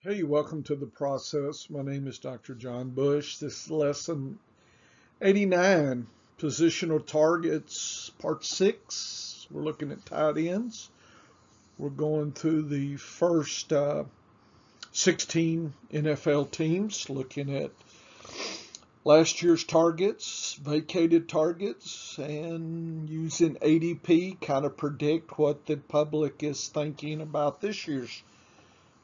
Hey, welcome to the process. My name is Dr. John Bush. This is lesson 89, positional targets, part 6. We're looking at tight ends. We're going through the first 16 NFL teams, looking at last year's targets, vacated targets, and using ADP kind of predict what the public is thinking about this year's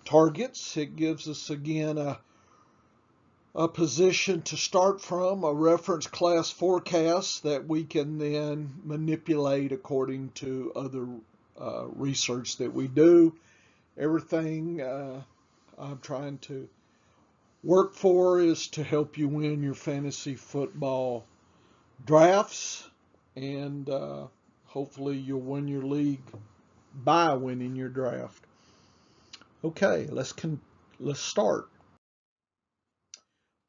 targets. It gives us again a position to start from, a reference class forecast that we can then manipulate according to other research that we do. Everything I'm trying to work for is to help you win your fantasy football drafts, and hopefully you'll win your league by winning your draft. Okay, let's start.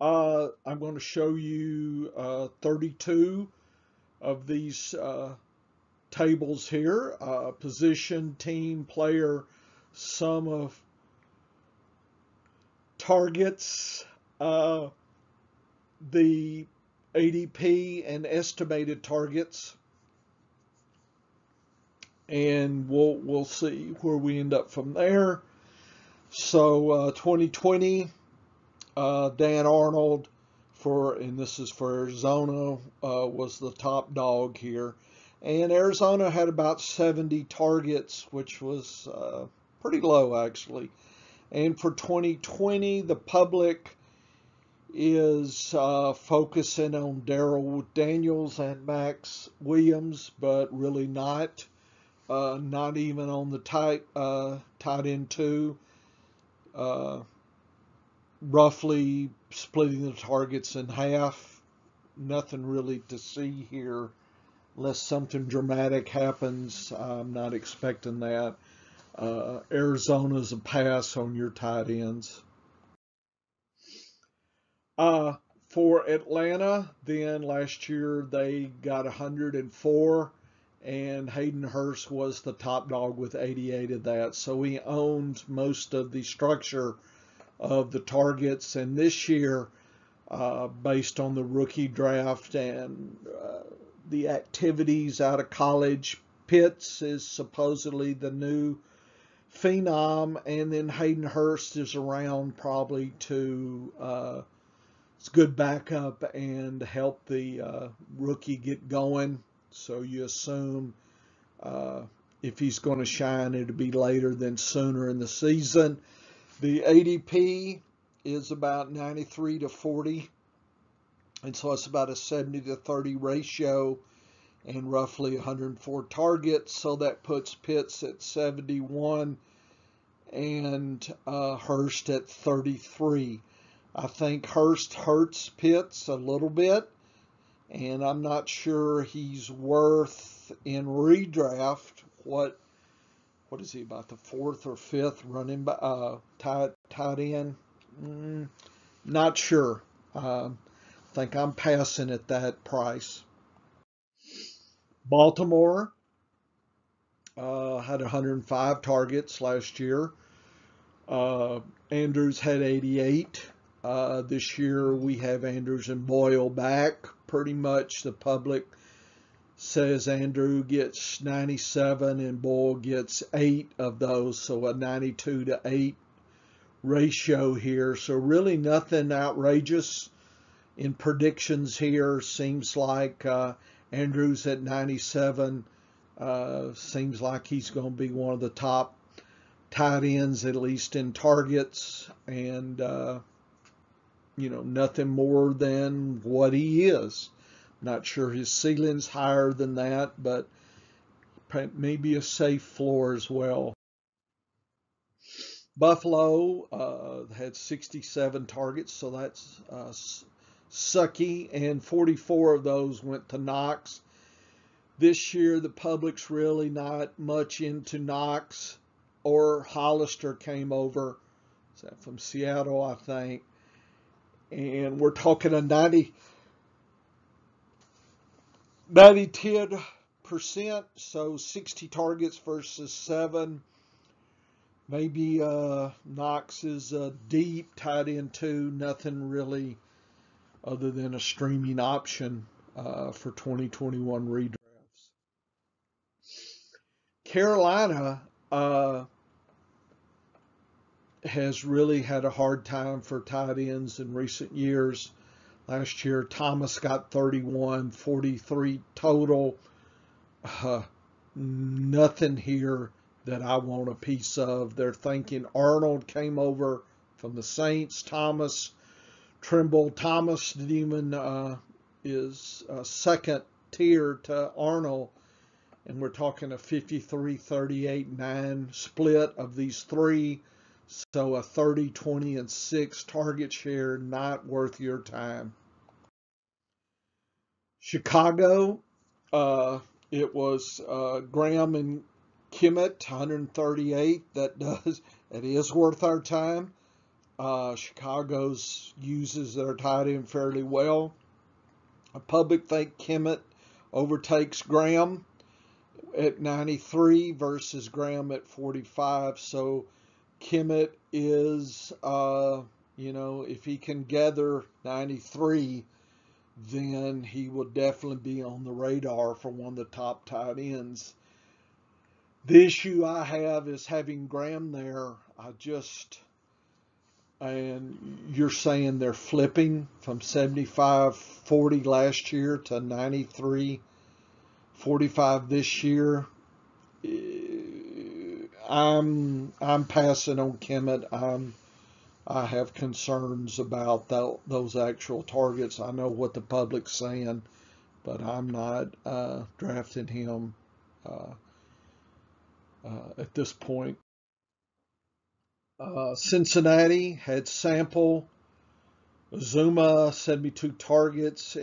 I'm going to show you 32 of these tables here. Position, team, player, sum of targets, the ADP and estimated targets, and we'll see where we end up from there. So 2020, Dan Arnold and this is for Arizona, was the top dog here. And Arizona had about 70 targets, which was pretty low actually. And for 2020, the public is focusing on Darrell Daniels and Max Williams, but really not even on the tight end two. Roughly splitting the targets in half. Nothing really to see here unless something dramatic happens. I'm not expecting that. Arizona's a pass on your tight ends. For Atlanta, then last year they got 104, and Hayden Hurst was the top dog with 88 of that. So he owned most of the structure of the targets. And this year, based on the rookie draft and the activities out of college, Pitts is supposedly the new phenom, and then Hayden Hurst is around probably to it's good backup and help the rookie get going. So you assume if he's going to shine, it'll be later than sooner in the season. The ADP is about 93 to 40, and so it's about a 70 to 30 ratio and roughly 104 targets. So that puts Pitts at 71 and Hurst at 33. I think Hurst hurts Pitts a little bit, and I'm not sure he's worth in redraft what is he, about the 4th or 5th running tight end? Not sure. Think I'm passing at that price. Baltimore had 105 targets last year. Andrews had 88. This year we have Andrews and Boyle back. Pretty much the public says Andrew gets 97 and Boyle gets 8 of those, so a 92 to 8 ratio here. So really nothing outrageous in predictions here. Seems like Andrews at 97 seems like he's going to be one of the top tight ends, at least in targets, and nothing more than what he is. Not sure his ceiling's higher than that, but maybe a safe floor as well. Buffalo had 67 targets, so that's sucky, and 44 of those went to Knox. This year, the public's really not much into Knox, or Hollister came over. Is that from Seattle, I think? And we're talking a 90-10%, so 60 targets versus 7. Maybe Knox is a deep tight end 2. Nothing really other than a streaming option for 2021 redrafts. Carolina has really had a hard time for tight ends in recent years. Last year, Thomas got 31, 43 total. Nothing here that I want a piece of. They're thinking Arnold came over from the Saints. Thomas, Trimble, Thomas Demon is second tier to Arnold. And we're talking a 53, 38, 9 split of these three. So a 30, 20, and 6 target share, not worth your time. Chicago, it was Graham and Kimmett, 138. That is worth our time. Chicago's uses their tight end fairly well. A public think Kimmett overtakes Graham at 93 versus Graham at 45. So Kimmett is, if he can gather 93, then he will definitely be on the radar for one of the top tight ends. The issue I have is having Graham there. And you're saying they're flipping from 75-40 last year to 93-45 this year. I'm passing on Kimmett. I have concerns about those actual targets. I know what the public's saying, but I'm not drafting him at this point. Cincinnati had Sample, Azuma, 72 targets.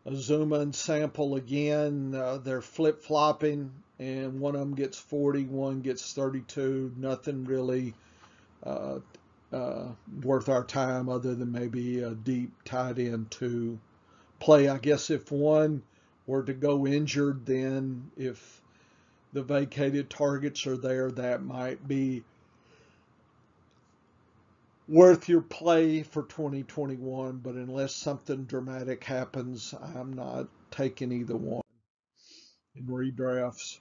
Azuma and Sample again, they're flip-flopping, and one of them gets 40, one gets 32. Nothing really worth our time other than maybe a deep tight end to play. I guess if one were to go injured, then if the vacated targets are there, that might be worth your play for 2021. But unless something dramatic happens, I'm not taking either one in redrafts.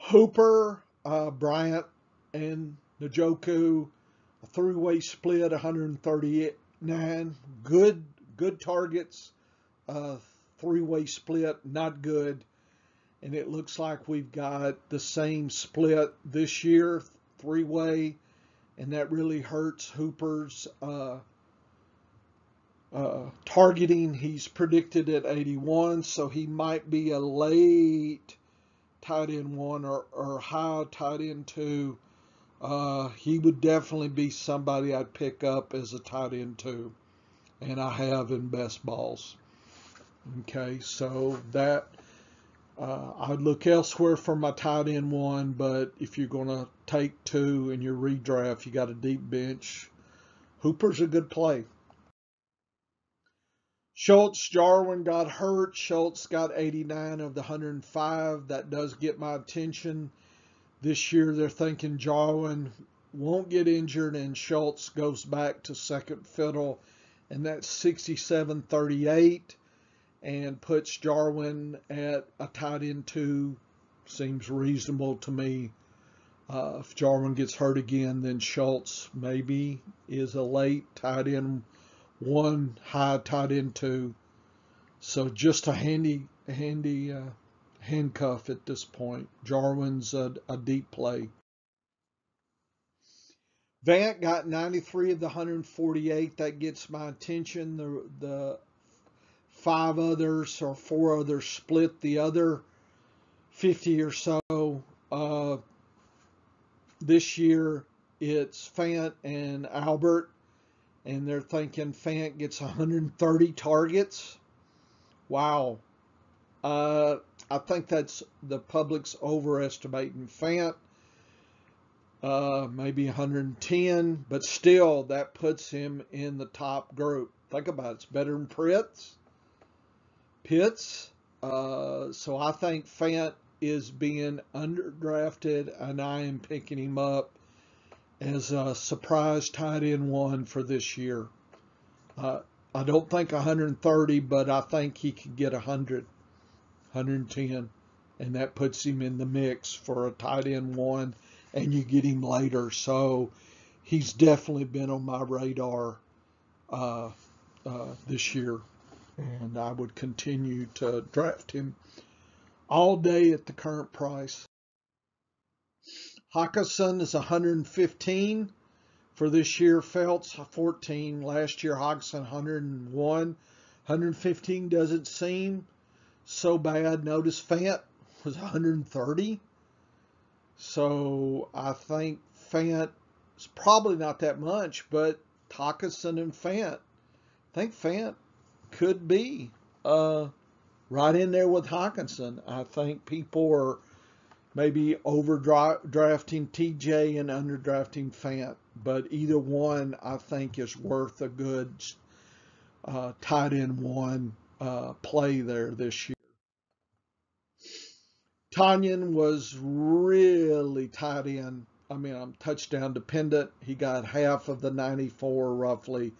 Hooper, Bryant, and Njoku, a three-way split, 139. Good targets. Three-way split, not good. And it looks like we've got the same split this year, three-way, and that really hurts Hooper's targeting. He's predicted at 81, so he might be a late tight end 1 or high tight end 2. He would definitely be somebody I'd pick up as a tight end 2, and I have in best balls. Okay, so that I'd look elsewhere for my tight end 1, but if you're going to take 2 in your redraft, you got a deep bench. Hooper's a good play. Schultz, Jarwin got hurt. Schultz got 89 of the 105. That does get my attention. This year they're thinking Jarwin won't get injured and Schultz goes back to second fiddle, and that's 67-38 and puts Jarwin at a tight end 2. Seems reasonable to me. If Jarwin gets hurt again, then Schultz maybe is a late tight end 1, high tight end 2. So just a handy handcuff at this point. Jarwin's a deep play. Fant got 93 of the 148. That gets my attention. The 5 others or 4 others split the other 50 or so. This year it's Fant and Albert, and they're thinking Fant gets 130 targets. Wow. I think that's the public's overestimating Fant. Maybe 110, but still that puts him in the top group. Think about it. It's better than Pitts. So I think Fant is being underdrafted, and I am picking him up as a surprise tight end one for this year. I don't think 130, but I think he could get 100, 110, and that puts him in the mix for a tight end one, and you get him later. So he's definitely been on my radar this year, and I would continue to draft him all day at the current price. Hawkinson is 115 for this year. Felt's 14. Last year, Hawkinson 101. 115 doesn't seem so bad. Notice Fant was 130. So I think Fant is probably not that much, but Hawkinson and Fant, I think Fant could be right in there with Hawkinson. I think people are maybe overdrafting TJ and underdrafting Fant, but either one I think is worth a good tight end one play there this year. Tanyan was really tight end. I'm touchdown dependent. He got half of the 94 roughly.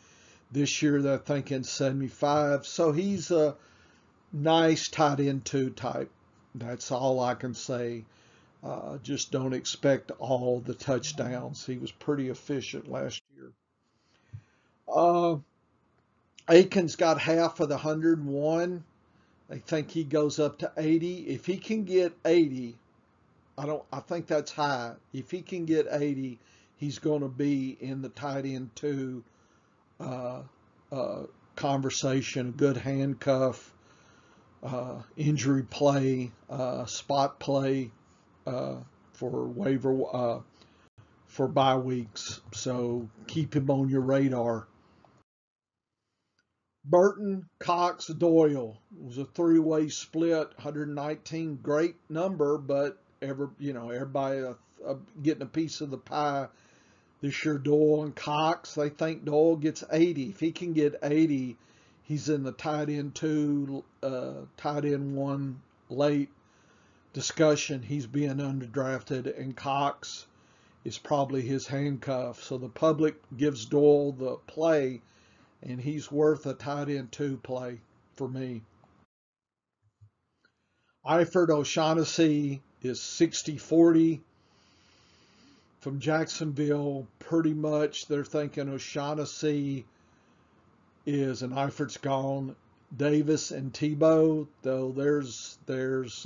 This year they're thinking 75. So he's a nice tight end 2 type. That's all I can say. Just don't expect all the touchdowns. He was pretty efficient last year. Aiken's got half of the 101. They think he goes up to 80. If he can get 80, I think that's high. If he can get 80, he's going to be in the tight end 2 conversation. Good handcuff, injury play, spot play for waiver for bye weeks. So keep him on your radar. Burton, Cox, Doyle. It was a 3-way split. 119, great number, but everybody getting a piece of the pie. This year, Doyle and Cox, they think Doyle gets 80. If he can get 80, he's in the tight end 2, tight end 1 late discussion. He's being underdrafted, and Cox is probably his handcuff. So the public gives Doyle the play, and he's worth a tight end 2 play for me. Eifert O'Shaughnessy is 60-40 from Jacksonville. Pretty much they're thinking O'Shaughnessy is, and Eifert's gone. Davis and Tebow, though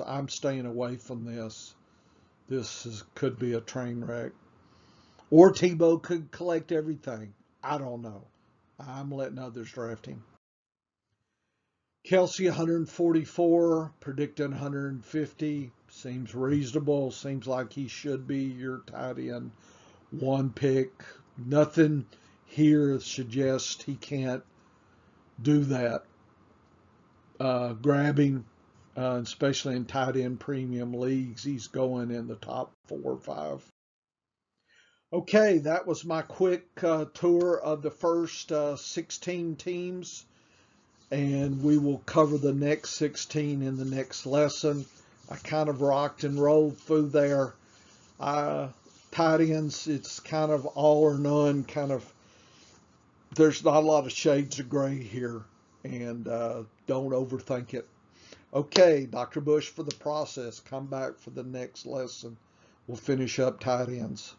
I'm staying away from this. Could be a train wreck. Or Tebow could collect everything. I don't know. I'm letting others draft him. Kelsey 144, predicting 150. Seems reasonable. Seems like he should be your tight end 1 pick. Nothing here suggests he can't do that. Grabbing, especially in tight end premium leagues, he's going in the top 4 or 5. Okay, that was my quick tour of the first 16 teams, and we will cover the next 16 in the next lesson. I kind of rocked and rolled through there. Tight ends, it's kind of all or none, there's not a lot of shades of gray here, and don't overthink it. Okay, Dr. Bush for the process. Come back for the next lesson. We'll finish up tight ends.